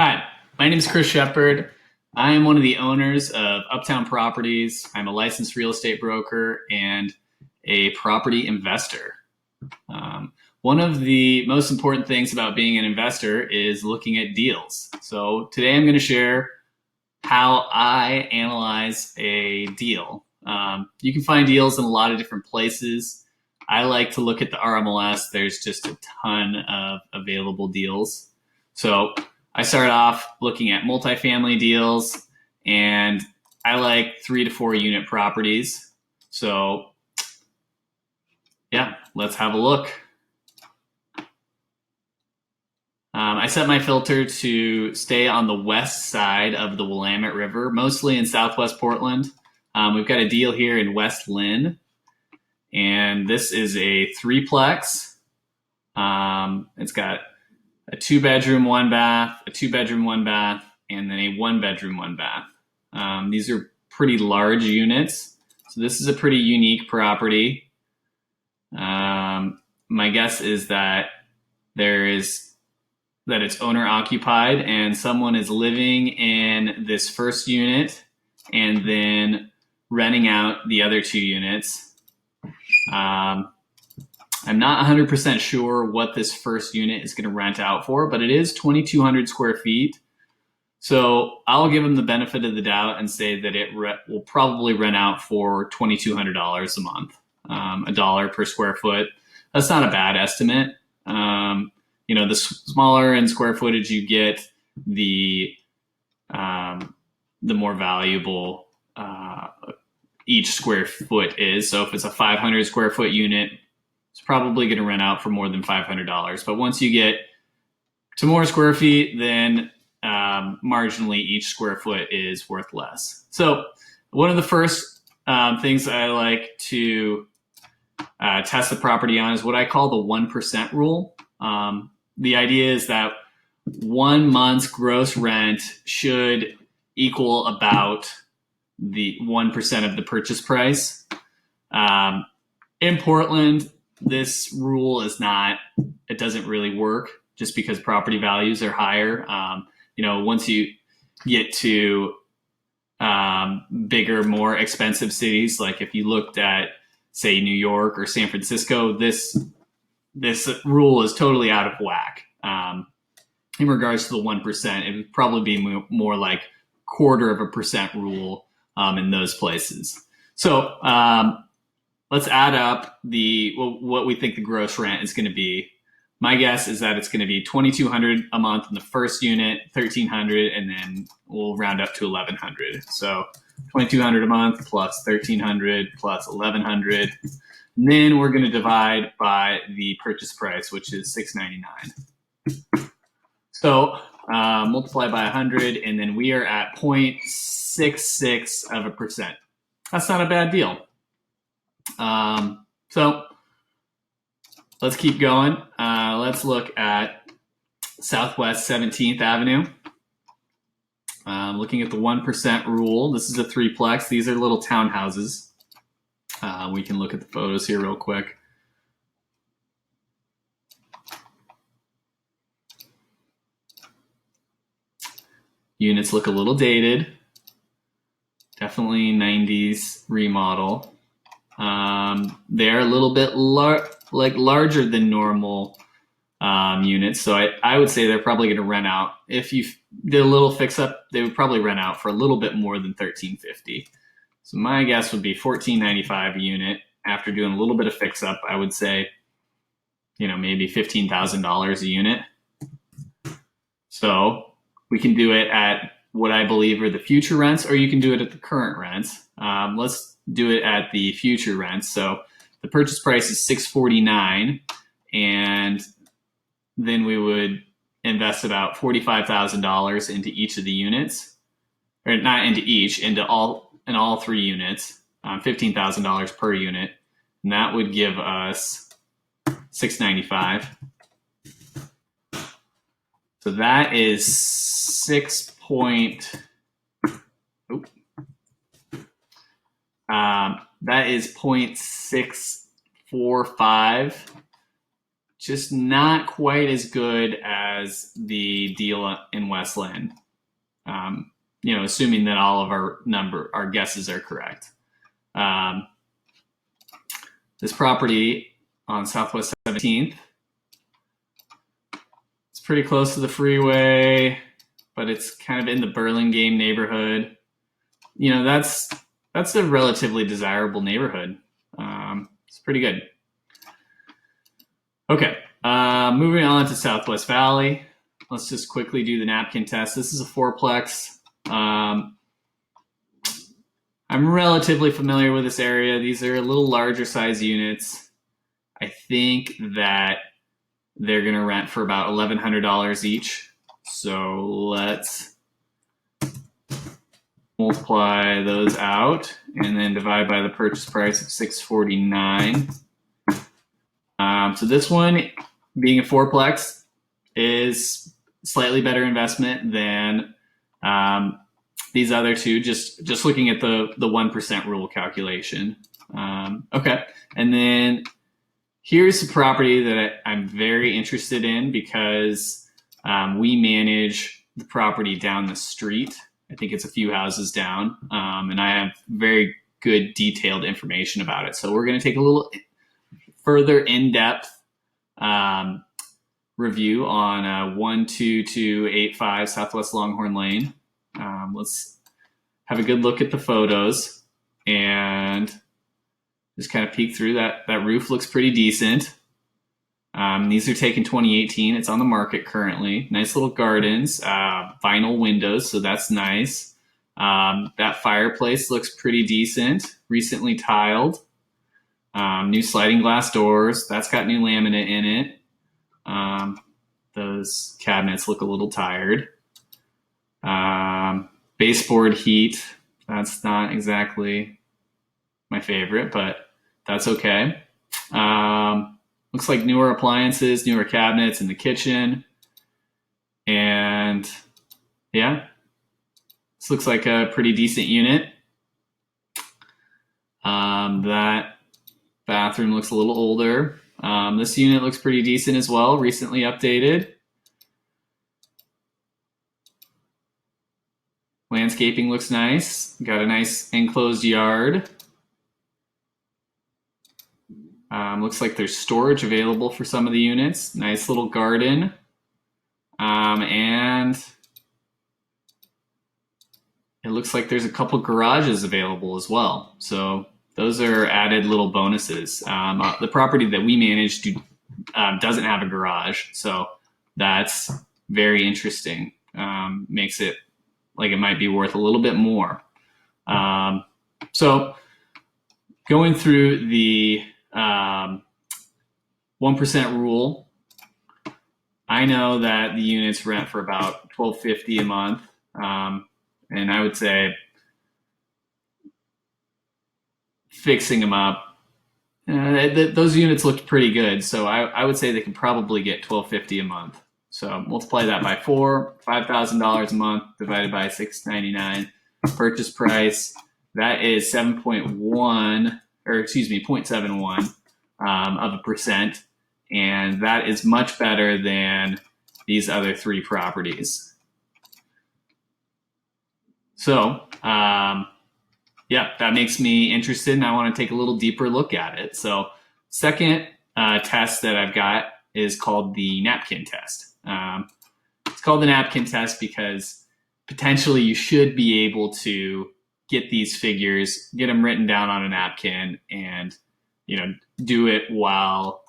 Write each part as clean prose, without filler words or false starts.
Hi, my name is Chris Shepard. I am one of the owners of Uptown Properties. I'm a licensed real estate broker and a property investor. One of the most important things about being an investor is looking at deals. So today I'm going to share how I analyze a deal. You can find deals in a lot of different places. I like to look at the RMLS. There's just a ton of available deals. So I start off looking at multifamily deals, and I like 3 to 4 unit properties. So yeah, let's have a look. I set my filter to stay on the west side of the Willamette River, mostly in Southwest Portland. We've got a deal here in West Lynn, and this is a threeplex. It's got a 2-bedroom, 1-bath, a 2-bedroom, 1-bath, and then a 1-bedroom, 1-bath. These are pretty large units, so this is a pretty unique property. My guess is that it's owner occupied and someone is living in this first unit and then renting out the other 2 units. I'm not 100% sure what this first unit is going to rent out for, but it is 2,200 square feet. So I'll give them the benefit of the doubt and say that it will probably rent out for $2,200 a month, $1 per square foot. That's not a bad estimate. The smaller in square footage you get, the more valuable each square foot is. So if it's a 500 square foot unit, it's probably going to rent out for more than $500. But once you get to more square feet, then marginally each square foot is worth less. So one of the first things I like to test the property on is what I call the 1% rule. The idea is that 1 month's gross rent should equal about the 1% of the purchase price. In Portland, this rule it doesn't really work just because property values are higher. Once you get to bigger, more expensive cities, like if you looked at, say, New York or San Francisco, this rule is totally out of whack. In regards to the 1%, it would probably be more like 0.25% rule in those places. So let's add up what we think the gross rent is going to be. My guess is that it's going to be $2,200 a month in the first unit, $1,300, and then we'll round up to $1,100. So $2,200 a month plus $1,300 plus $1,100. And then we're going to divide by the purchase price, which is $699. So multiply by 100, and then we are at 0.66%. That's not a bad deal. So let's keep going. Let's look at Southwest 17th Avenue. Looking at the 1% rule. This is a threeplex. These are little townhouses. We can look at the photos here real quick. Units look a little dated. Definitely 90s remodel. They're a little bit larger than normal units. So I would say they're probably going to rent out. If you did a little fix up, they would probably rent out for a little bit more than $1,350. So my guess would be $1,495 a unit. After doing a little bit of fix up, I would say, maybe $15,000 a unit. So we can do it at what I believe are the future rents, or you can do it at the current rents. Let's do it at the future rents. So the purchase price is $649, and then we would invest about $45,000 into each of the units, or not into each, in all 3 units, $15,000 per unit, and that would give us $695. So that is that is 0.645 just not quite as good as the deal in West Lynn. Assuming that all of our guesses are correct. This property on Southwest 17th, it's pretty close to the freeway, but it's kind of in the Burlingame neighborhood. That's a relatively desirable neighborhood. It's pretty good. Okay, moving on to Southwest Valley. Let's just quickly do the napkin test. This is a fourplex. I'm relatively familiar with this area. These are a little larger size units. I think that they're going to rent for about $1,100 each. So let's multiply those out and then divide by the purchase price of $649. So this one, being a fourplex, is slightly better investment than these other two, just looking at the 1% rule calculation. Okay, and then here's a property that I'm very interested in because we manage the property down the street. I think it's a few houses down, and I have very good detailed information about it. So we're going to take a little further in-depth review on 12285 Southwest Longhorn Lane. Let's have a good look at the photos and just kind of peek through that. That roof looks pretty decent. These are taken 2018. It's on the market currently. Nice little gardens, vinyl windows, so that's nice. That fireplace looks pretty decent, recently tiled. New sliding glass doors. That's got new laminate in it. Those cabinets look a little tired. Baseboard heat. That's not exactly my favorite, but that's okay. Looks like newer appliances, newer cabinets in the kitchen. And yeah, this looks like a pretty decent unit. That bathroom looks a little older. This unit looks pretty decent as well, recently updated. Landscaping looks nice. Got a nice enclosed yard. Looks like there's storage available for some of the units. Nice little garden. And it looks like there's a couple garages available as well. So those are added little bonuses. The property that we manage doesn't have a garage. So that's very interesting. Makes it like it might be worth a little bit more. So going through the 1% rule, I know that the units rent for about $1,250 a month. And I would say fixing them up, those units looked pretty good. So I would say they could probably get $1,250 a month. So multiply that by 4, $5,000 a month divided by $699. Purchase price, that is 0.71 of a percent. And that is much better than these other three properties. So, yeah, that makes me interested, and I want to take a little deeper look at it. So, second test that I've got is called the napkin test. It's called the napkin test because potentially you should be able to get these figures, get them written down on a napkin, and do it while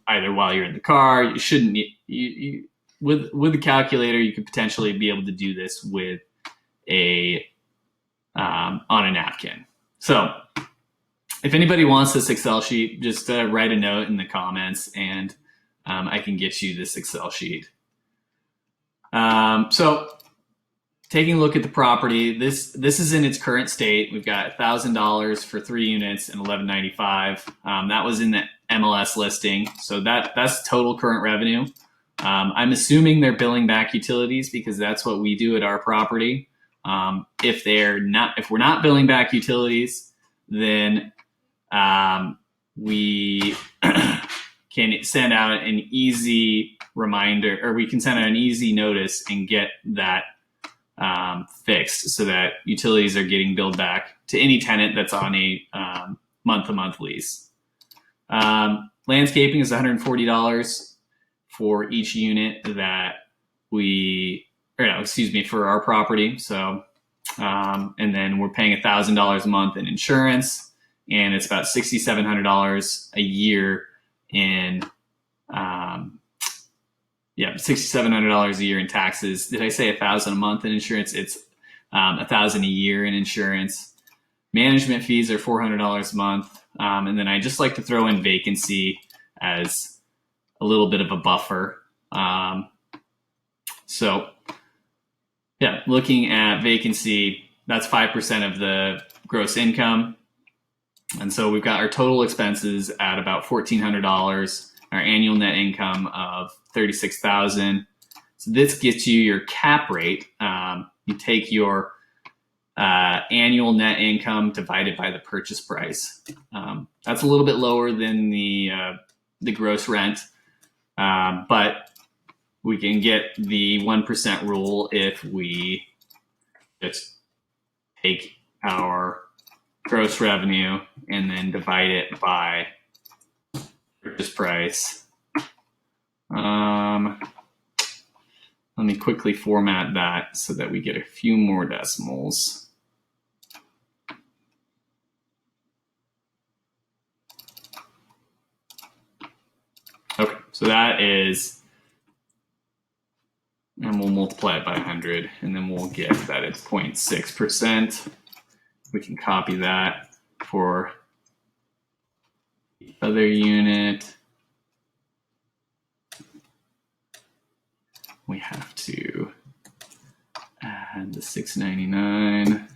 either while you're in the car. You shouldn't. With the calculator, you could potentially be able to do this with on a napkin. So if anybody wants this Excel sheet, just write a note in the comments and I can get you this Excel sheet. So taking a look at the property, this is in its current state. We've got $1,000 for 3 units and $1,195. That was in the MLS listing. So that's total current revenue. I'm assuming they're billing back utilities because that's what we do at our property. If we're not billing back utilities, then we can send out an easy reminder, or we can send out an easy notice and get that fixed so that utilities are getting billed back to any tenant that's on a month-to-month lease. Landscaping is $140 for each unit that for our property. So, and then we're paying $1,000 a month in insurance, and it's about $6,700 a year in, $6,700 a year in taxes. Did I say $1,000 a month in insurance? It's $1,000 a year in insurance. Management fees are $400 a month. And then I just like to throw in vacancy as a little bit of a buffer. Looking at vacancy, that's 5% of the gross income. And so we've got our total expenses at about $1,400, our annual net income of $36,000. So this gets you your cap rate. You take your annual net income divided by the purchase price. That's a little bit lower than the gross rent, but we can get the 1% rule if we just take our gross revenue and then divide it by purchase price. Let me quickly format that so that we get a few more decimals. Okay, so that is, and we'll multiply it by 100, and then we'll get that it's 0.6%. We can copy that for the other unit. We have to add the $6.99.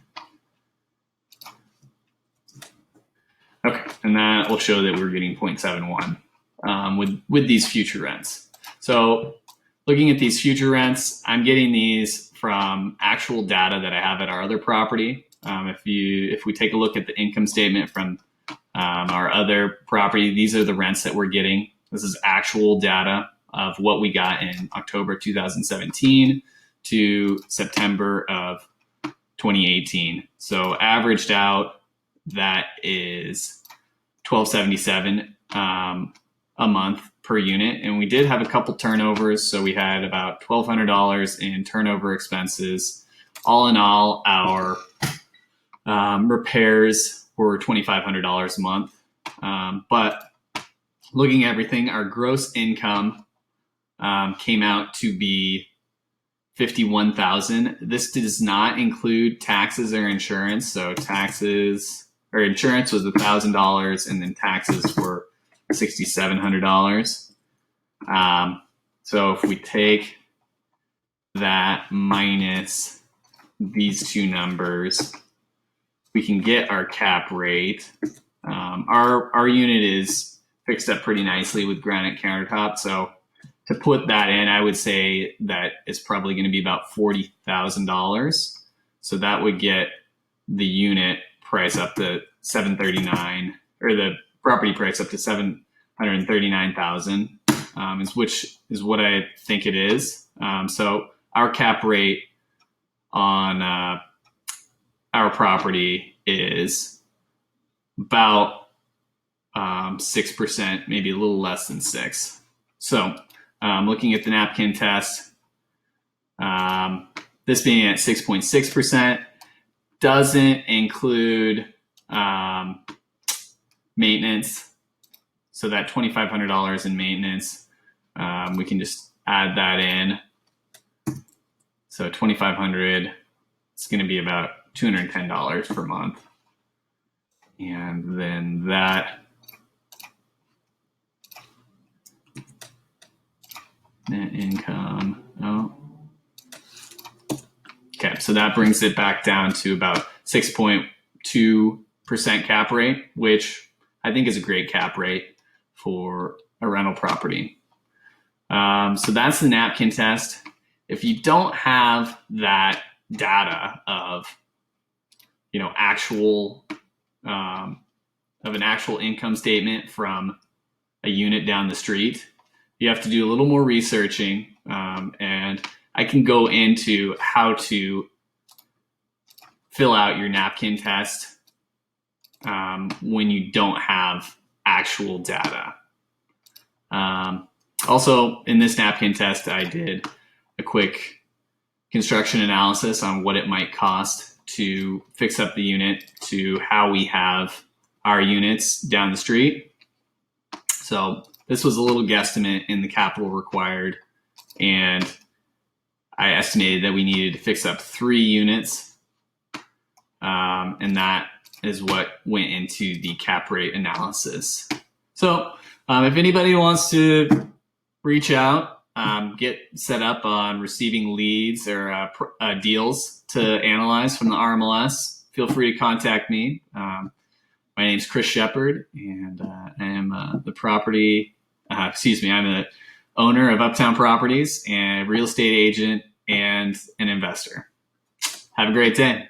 Okay, and that will show that we're getting 0.71 with these future rents. So looking at these future rents, I'm getting these from actual data that I have at our other property. If we take a look at the income statement from our other property, these are the rents that we're getting. This is actual data of what we got in October 2017 to September of 2018. So averaged out, that is $1,277 a month per unit. And we did have a couple turnovers. So we had about $1,200 in turnover expenses. All in all, our repairs were $2,500 a month. But looking at everything, our gross income came out to be $51,000. This does not include taxes or insurance. So taxes or insurance was $1,000, and then taxes were $6,700. So if we take that minus these two numbers, we can get our cap rate. Our unit is fixed up pretty nicely with granite countertop. So to put that in, I would say that it's probably going to be about $40,000. So that would get the unit price up to $739, or the property price up to $739,000, which is what I think it is. So our cap rate on our property is about 6%, maybe a little less than 6%. So looking at the napkin test, this being at 6.6% doesn't include maintenance. So that $2,500 in maintenance, we can just add that in. So $2,500, it's going to be about $210 per month. And then that net income, okay, so that brings it back down to about 6.2% cap rate, which I think is a great cap rate for a rental property. So that's the napkin test. If you don't have that data of, actual of an actual income statement from a unit down the street, you have to do a little more researching. And I can go into how to fill out your napkin test when you don't have actual data. Also, in this napkin test, I did a quick construction analysis on what it might cost to fix up the unit to how we have our units down the street. So this was a little guesstimate in the capital required, and I estimated that we needed to fix up 3 units, and that is what went into the cap rate analysis. So if anybody wants to reach out, get set up on receiving leads or deals to analyze from the RMLS, feel free to contact me. My name is Chris Shepard, and I am I'm the owner of Uptown Properties and real estate agent and an investor. Have a great day.